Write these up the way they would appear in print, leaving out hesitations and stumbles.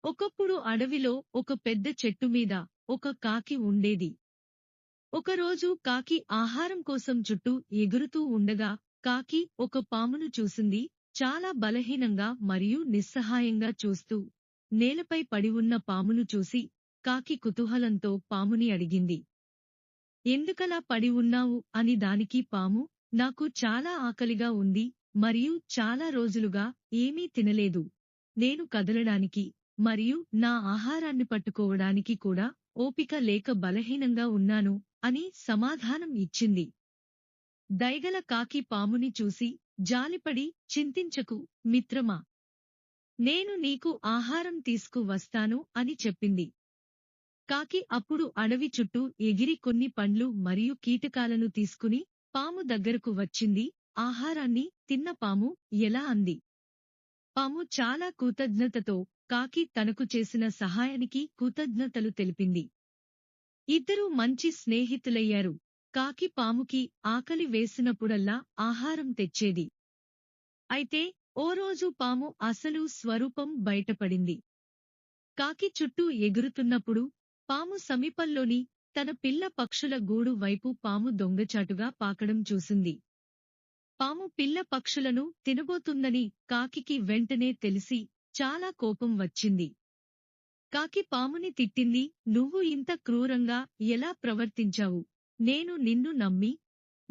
ఒకప్పుడు అడవిలో ఒక పెద్ద చెట్టు మీద ఒక కాకి ఉండేది. ఒకరోజు కాకి ఆహారం కోసం చుట్టూ ఎగురుతూ ఉండగా కాకి ఒక పామును చూసింది. చాలా బలహీనంగా మరియు నిస్సహాయంగా చూస్తూ నేలపై పడి ఉన్న పామును చూసి కాకి కుతూహలంతో పాముని అడిగింది. ఎందుకలా పడి ఉన్నావు అని దానికి పాము, నాకు చాలా ఆకలిగా ఉంది మరియు చాలా రోజులుగా ఏమీ తినలేదు. నేను కదలడానికి మరియు నా ఆహారాన్ని పట్టుకోవడానికి కూడా ఓపిక లేక బలహీనంగా ఉన్నాను అని సమాధానం ఇచ్చింది. దయగల కాకి పాముని చూసి జాలిపడి, చింతించకు మిత్రమా, నేను నీకు ఆహారం తీసుకు వస్తాను అని చెప్పింది. కాకి అప్పుడు అడవి చుట్టూ ఎగిరి కొన్ని పండ్లు మరియు కీటకాలను తీసుకుని పాము దగ్గరకు వచ్చింది. ఆహారాన్ని తిన్న పాము ఎలా అంది. పాము చాలా కృతజ్ఞతతో కాకి తనకు చేసిన సహాయానికి కృతజ్ఞతలు తెలిపింది. ఇద్దరూ మంచి స్నేహితులయ్యారు. కాకి పాముకి ఆకలి వేసినప్పుడల్లా ఆహారం తెచ్చేది. అయితే ఓ రోజు పాము అసలు స్వరూపం బయటపడింది. కాకి చుట్టూ ఎగురుతున్నప్పుడు పాము సమీపంలోని తన పిల్ల పక్షుల గూడు వైపు పాము దొంగచాటుగా పాకడం చూసింది. పాము పిల్ల పక్షులను తినబోతుందని కాకికి వెంటనే తెలిసి చాలా కోపం వచ్చింది. కాకి పాముని తిట్టింది, నువ్వు ఇంత క్రూరంగా ఎలా ప్రవర్తించావు. నేను నిన్ను నమ్మి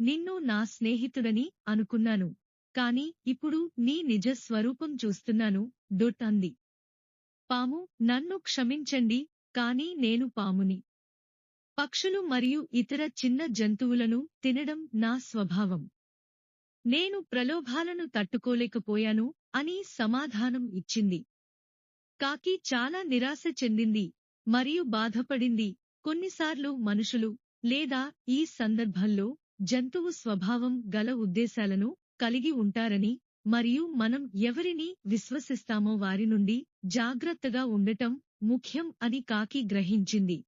నిన్ను నా స్నేహితుడని అనుకున్నాను. కాని ఇప్పుడు నీ నిజ స్వరూపం చూస్తున్నాను అంది. పాము, నన్ను క్షమించండి, కాని నేను పాముని. పక్షులు మరియు ఇతర చిన్న జంతువులను తినడం నా స్వభావం. నేను ప్రలోభాలను తట్టుకోలేకపోయాను అని సమాధానం ఇచ్చింది. కాకి చాలా నిరాశ చెందింది మరియు బాధపడింది. కొన్నిసార్లు మనుషులు లేదా ఈ సందర్భంలో జంతువు స్వభావం గల ఉద్దేశాలను కలిగి ఉంటారని మరియు మనం ఎవరిని విశ్వసిస్తామో వారి నుండి జాగ్రత్తగా ఉండటం ముఖ్యం అని కాకి గ్రహించింది.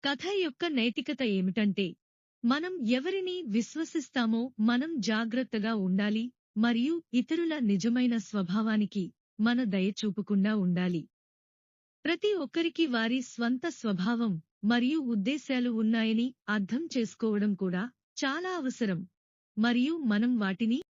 కథ యొక్క నైతికత ఏమిటంటే, మనం ఎవరిని విశ్వసిస్తామో మనం జాగ్రత్తగా ఉండాలి మరియు ఇతరుల నిజమైన స్వభావానికి మన దయ చూపకుండా ఉండాలి. ప్రతి ఒక్కరికి వారి స్వంత స్వభావం మరియు ఉద్దేశాలు ఉన్నాయని అర్థం చేసుకోవడం కూడా చాలా అవసరం మరియు మనం వాటిని